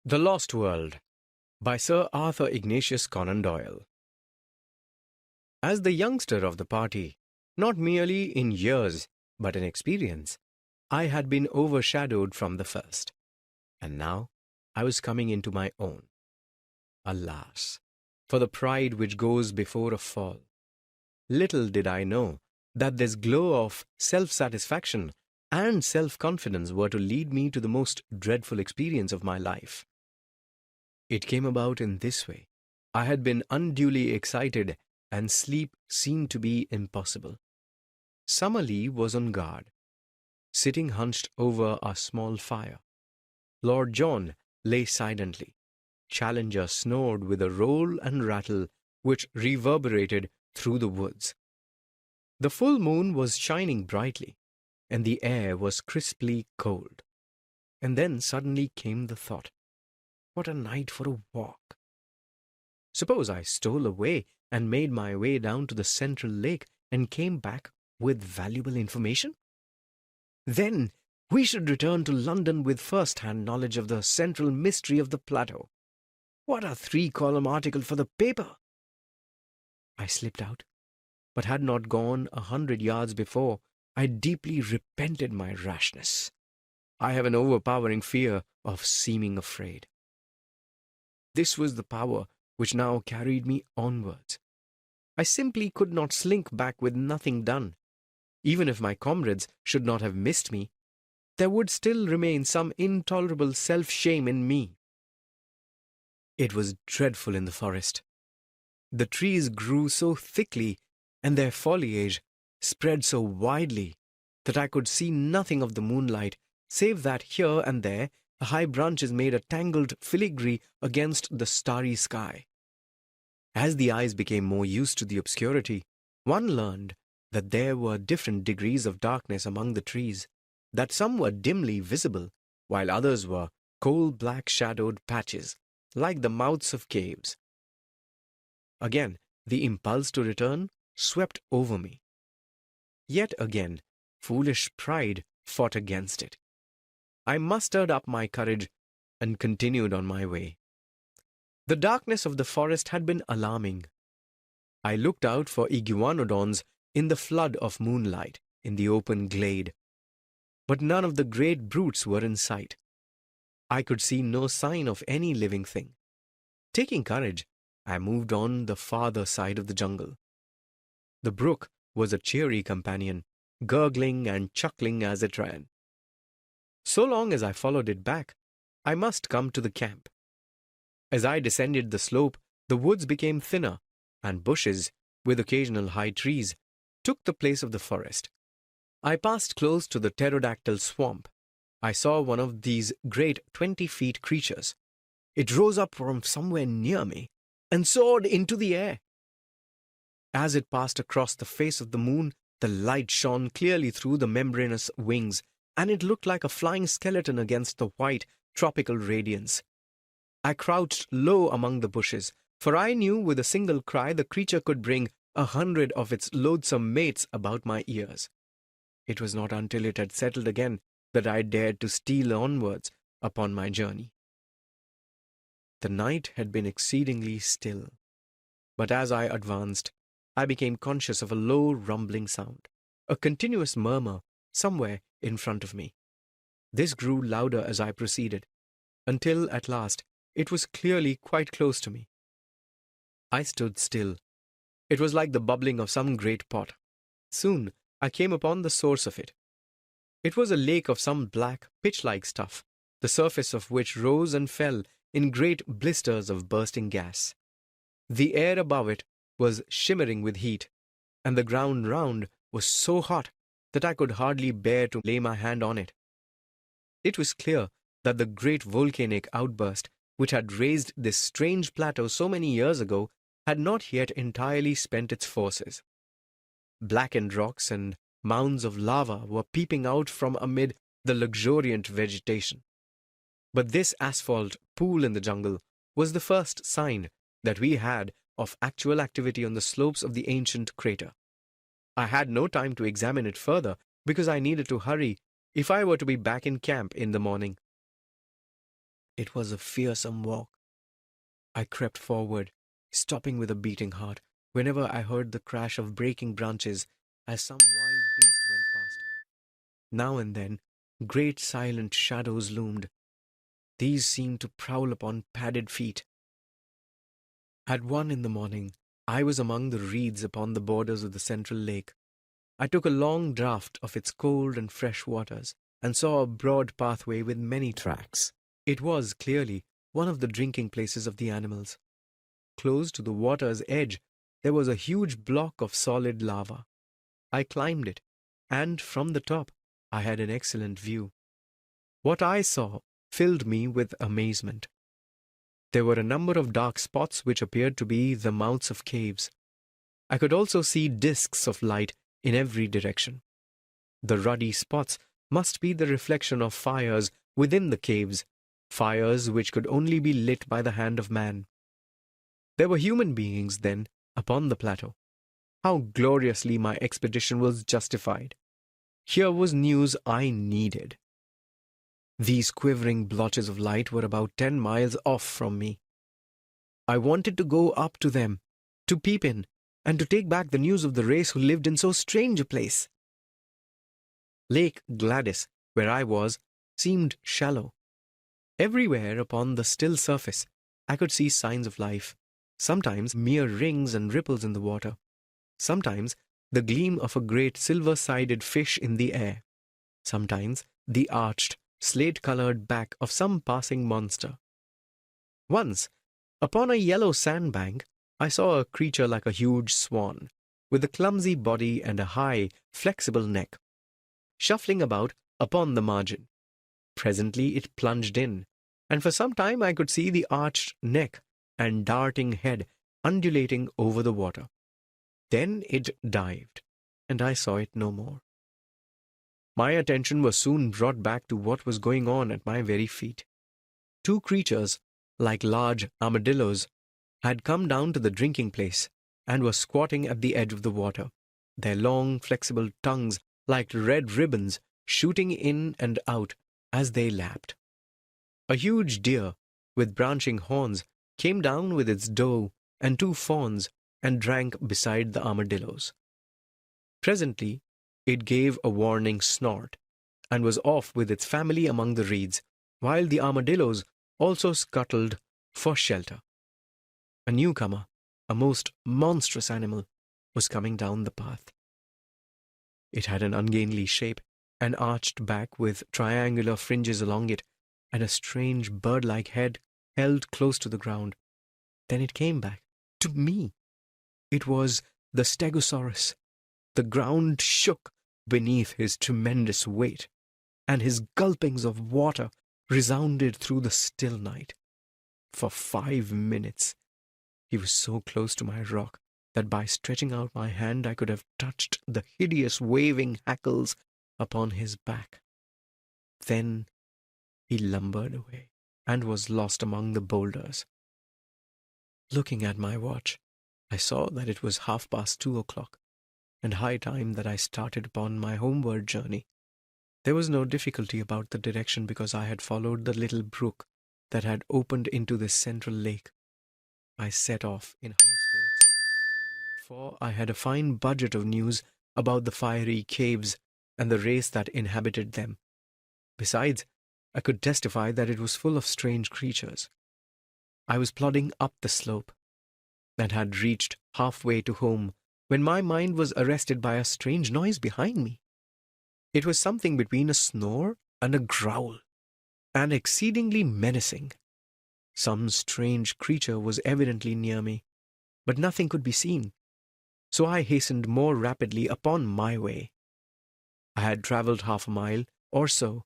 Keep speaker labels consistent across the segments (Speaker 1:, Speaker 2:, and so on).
Speaker 1: The Lost World by Sir Arthur Ignatius Conan Doyle. As the youngster of the party, not merely in years but in experience, I had been overshadowed from the first. And now I was coming into my own. Alas, for the pride which goes before a fall. Little did I know that this glow of self-satisfaction and self-confidence were to lead me to the most dreadful experience of my life. It came about in this way. I had been unduly excited, and sleep seemed to be impossible. Summerlee was on guard, sitting hunched over a small fire. Lord John lay silently. Challenger snored with a roll and rattle which reverberated through the woods. The full moon was shining brightly, and the air was crisply cold. And then suddenly came the thought, what a night for a walk! Suppose I stole away and made my way down to the central lake and came back with valuable information? Then we should return to London with first-hand knowledge of the central mystery of the plateau. What a 3-column article for the paper! I slipped out, but had not gone 100 yards before I deeply repented my rashness. I have an overpowering fear of seeming afraid. This was the power which now carried me onwards. I simply could not slink back with nothing done. Even if my comrades should not have missed me, there would still remain some intolerable self-shame in me. It was dreadful in the forest. The trees grew so thickly, and their foliage spread so widely, that I could see nothing of the moonlight, save that here and there the high branches made a tangled filigree against the starry sky. As the eyes became more used to the obscurity, one learned that there were different degrees of darkness among the trees, that some were dimly visible, while others were coal-black shadowed patches, like the mouths of caves. Again, the impulse to return swept over me. Yet again, foolish pride fought against it. I mustered up my courage and continued on my way. The darkness of the forest had been alarming. I looked out for iguanodons in the flood of moonlight in the open glade, but none of the great brutes were in sight. I could see no sign of any living thing. Taking courage, I moved on the farther side of the jungle. The brook was a cheery companion, gurgling and chuckling as it ran. So long as I followed it back, I must come to the camp. As I descended the slope, the woods became thinner, and bushes, with occasional high trees, took the place of the forest. I passed close to the pterodactyl swamp. I saw one of these great 20-feet creatures. It rose up from somewhere near me and soared into the air. As it passed across the face of the moon, the light shone clearly through the membranous wings, and it looked like a flying skeleton against the white, tropical radiance. I crouched low among the bushes, for I knew with a single cry the creature could bring 100 of its loathsome mates about my ears. It was not until it had settled again that I dared to steal onwards upon my journey. The night had been exceedingly still, but as I advanced, I became conscious of a low rumbling sound, a continuous murmur somewhere in front of me. This grew louder as I proceeded, until at last it was clearly quite close to me. I stood still. It was like the bubbling of some great pot. Soon I came upon the source of it. It was a lake of some black, pitch-like stuff, the surface of which rose and fell in great blisters of bursting gas. The air above it was shimmering with heat, and the ground round was so hot that I could hardly bear to lay my hand on it. It was clear that the great volcanic outburst which had raised this strange plateau so many years ago had not yet entirely spent its forces. Blackened rocks and mounds of lava were peeping out from amid the luxuriant vegetation. But this asphalt pool in the jungle was the first sign that we had of actual activity on the slopes of the ancient crater. I had no time to examine it further because I needed to hurry if I were to be back in camp in the morning. It was a fearsome walk. I crept forward, stopping with a beating heart whenever I heard the crash of breaking branches as some wild beast went past. Now and then, great silent shadows loomed. These seemed to prowl upon padded feet. At 1 in the morning, I was among the reeds upon the borders of the central lake. I took a long draught of its cold and fresh waters, and saw a broad pathway with many tracks. It was clearly one of the drinking places of the animals. Close to the water's edge, there was a huge block of solid lava. I climbed it, and from the top, I had an excellent view. What I saw filled me with amazement. There were a number of dark spots which appeared to be the mouths of caves. I could also see disks of light in every direction. The ruddy spots must be the reflection of fires within the caves, fires which could only be lit by the hand of man. There were human beings, then, upon the plateau. How gloriously my expedition was justified! Here was news I needed. These quivering blotches of light were about 10 miles off from me. I wanted to go up to them, to peep in, and to take back the news of the race who lived in so strange a place. Lake Gladys, where I was, seemed shallow. Everywhere upon the still surface, I could see signs of life, sometimes mere rings and ripples in the water, sometimes the gleam of a great silver-sided fish in the air, sometimes the arched, slate-colored back of some passing monster. Once, upon a yellow sandbank, I saw a creature like a huge swan, with a clumsy body and a high, flexible neck, shuffling about upon the margin. Presently it plunged in, and for some time I could see the arched neck and darting head undulating over the water. Then it dived, and I saw it no more. My attention was soon brought back to what was going on at my very feet. Two creatures, like large armadillos, had come down to the drinking place and were squatting at the edge of the water, their long, flexible tongues like red ribbons shooting in and out as they lapped. A huge deer with branching horns came down with its doe and two fawns and drank beside the armadillos. Presently, it gave a warning snort and was off with its family among the reeds, while the armadillos also scuttled for shelter. A newcomer, a most monstrous animal, was coming down the path. It had an ungainly shape, an arched back with triangular fringes along it, and a strange bird-like head held close to the ground. Then it came back to me. It was the Stegosaurus. The ground shook beneath his tremendous weight, and his gulpings of water resounded through the still night. For 5 minutes he was so close to my rock that by stretching out my hand I could have touched the hideous waving hackles upon his back. Then he lumbered away and was lost among the boulders. Looking at my watch, I saw that it was 2:30, and high time that I started upon my homeward journey. There was no difficulty about the direction because I had followed the little brook that had opened into this central lake. I set off in high spirits, for I had a fine budget of news about the fiery caves and the race that inhabited them. Besides, I could testify that it was full of strange creatures. I was plodding up the slope, and had reached halfway to home when my mind was arrested by a strange noise behind me. It was something between a snore and a growl, and exceedingly menacing. Some strange creature was evidently near me, but nothing could be seen, so I hastened more rapidly upon my way. I had travelled 1/2 mile or so,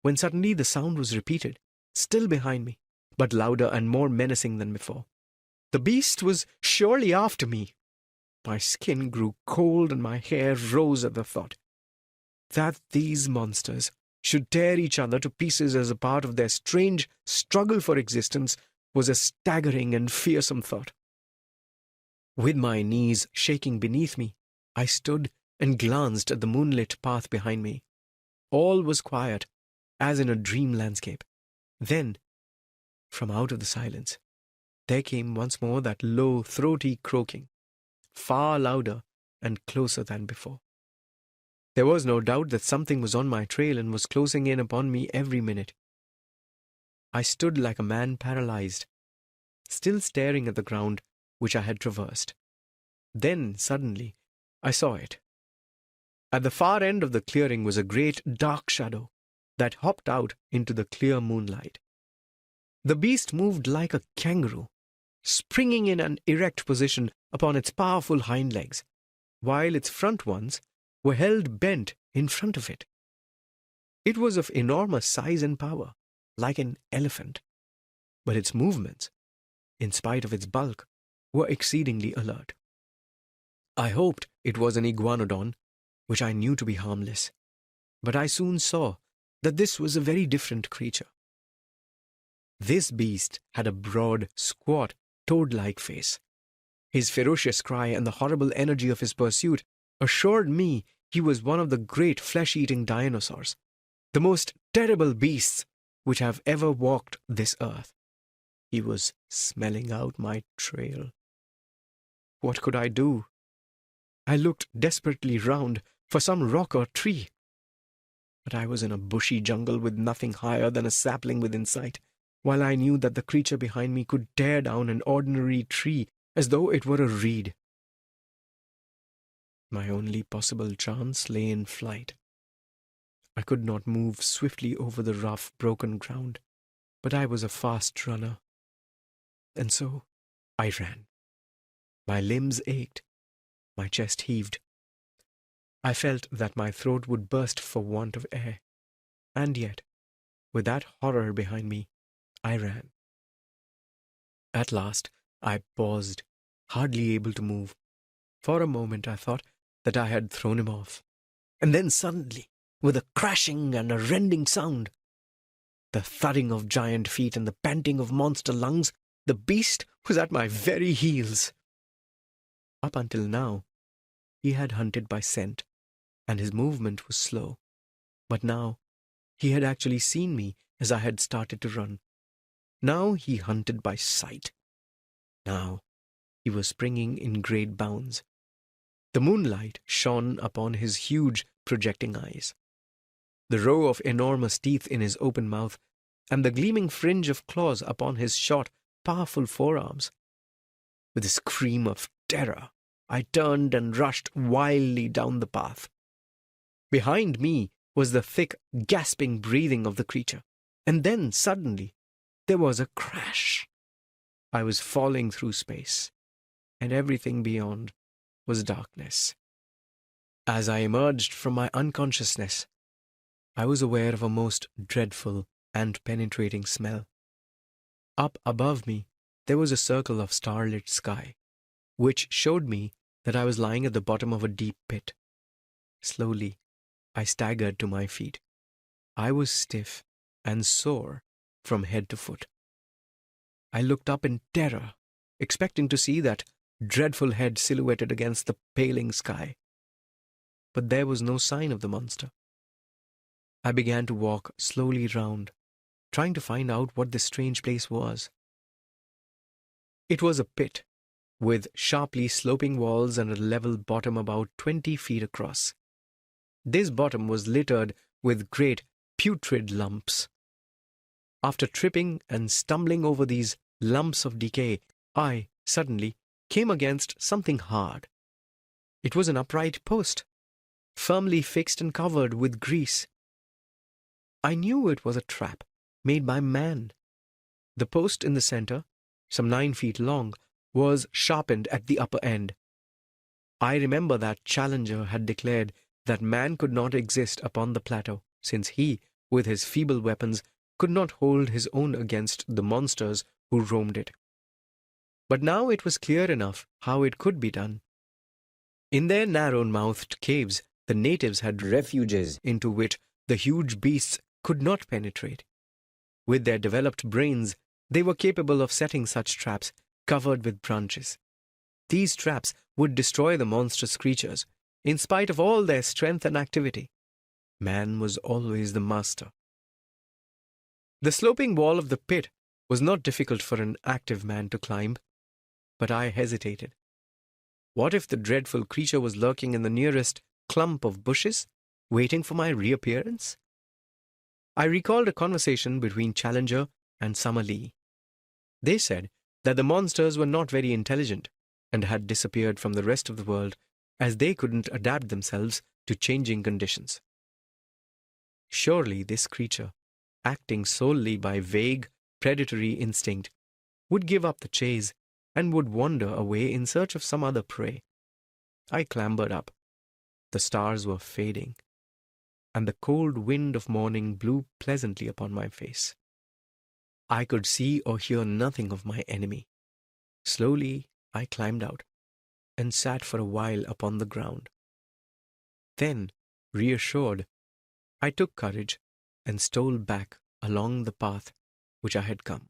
Speaker 1: when suddenly the sound was repeated, still behind me, but louder and more menacing than before. The beast was surely after me. My skin grew cold and my hair rose at the thought. That these monsters should tear each other to pieces as a part of their strange struggle for existence was a staggering and fearsome thought. With my knees shaking beneath me, I stood and glanced at the moonlit path behind me. All was quiet, as in a dream landscape. Then, From out of the silence, there came once more that low, throaty croaking, far louder and closer than before. There was no doubt that something was on my trail and was closing in upon me every minute. I stood like a man paralyzed, still staring at the ground which I had traversed. Then, suddenly, I saw it. At the far end of the clearing was a great dark shadow that hopped out into the clear moonlight. The beast moved like a kangaroo, springing in an erect position upon its powerful hind legs, while its front ones were held bent in front of it. It was of enormous size and power, like an elephant, but its movements, in spite of its bulk, were exceedingly alert. I hoped it was an iguanodon, which I knew to be harmless, but I soon saw that this was a very different creature. This beast had a broad, squat, toad-like face. His ferocious cry and the horrible energy of his pursuit assured me he was one of the great flesh-eating dinosaurs, the most terrible beasts which have ever walked this earth. He was smelling out my trail. What could I do? I looked desperately round for some rock or tree, but I was in a bushy jungle with nothing higher than a sapling within sight, while I knew that the creature behind me could tear down an ordinary tree as though it were a reed. My only possible chance lay in flight. I could not move swiftly over the rough, broken ground, but I was a fast runner. And so I ran. My limbs ached. My chest heaved. I felt that my throat would burst for want of air. And yet, with that horror behind me, I ran. At last, I paused, hardly able to move. For a moment I thought that I had thrown him off. And then suddenly, with a crashing and a rending sound, the thudding of giant feet and the panting of monster lungs, the beast was at my very heels. Up until now, he had hunted by scent, and his movement was slow. But now, he had actually seen me as I had started to run. Now he hunted by sight. Now he was springing in great bounds. The moonlight shone upon his huge, projecting eyes, the row of enormous teeth in his open mouth, and the gleaming fringe of claws upon his short, powerful forearms. With a scream of terror, I turned and rushed wildly down the path. Behind me was the thick, gasping breathing of the creature, and then, suddenly, there was a crash. I was falling through space, and everything beyond was darkness. As I emerged from my unconsciousness, I was aware of a most dreadful and penetrating smell. Up above me, there was a circle of starlit sky, which showed me that I was lying at the bottom of a deep pit. Slowly, I staggered to my feet. I was stiff and sore from head to foot. I looked up in terror, expecting to see that dreadful head silhouetted against the paling sky. But there was no sign of the monster. I began to walk slowly round, trying to find out what this strange place was. It was a pit, with sharply sloping walls and a level bottom about 20 feet across. This bottom was littered with great putrid lumps. After tripping and stumbling over these lumps of decay, I, suddenly, came against something hard. It was an upright post, firmly fixed and covered with grease. I knew it was a trap made by man. The post in the center, some 9 feet long, was sharpened at the upper end. I remember that Challenger had declared that man could not exist upon the plateau, since he, with his feeble weapons, could not hold his own against the monsters who roamed it. But now it was clear enough how it could be done. In their narrow-mouthed caves, the natives had refuges into which the huge beasts could not penetrate. With their developed brains, they were capable of setting such traps covered with branches. These traps would destroy the monstrous creatures, in spite of all their strength and activity. Man was always the master. The sloping wall of the pit was not difficult for an active man to climb, but I hesitated. What if the dreadful creature was lurking in the nearest clump of bushes, waiting for my reappearance? I recalled a conversation between Challenger and Summer Lee. They said that the monsters were not very intelligent and had disappeared from the rest of the world as they couldn't adapt themselves to changing conditions. Surely this creature, acting solely by vague, predatory instinct, would give up the chase and would wander away in search of some other prey. I clambered up. The stars were fading, and the cold wind of morning blew pleasantly upon my face. I could see or hear nothing of my enemy. Slowly I climbed out and sat for a while upon the ground. Then, reassured, I took courage and stole back along the path which I had come.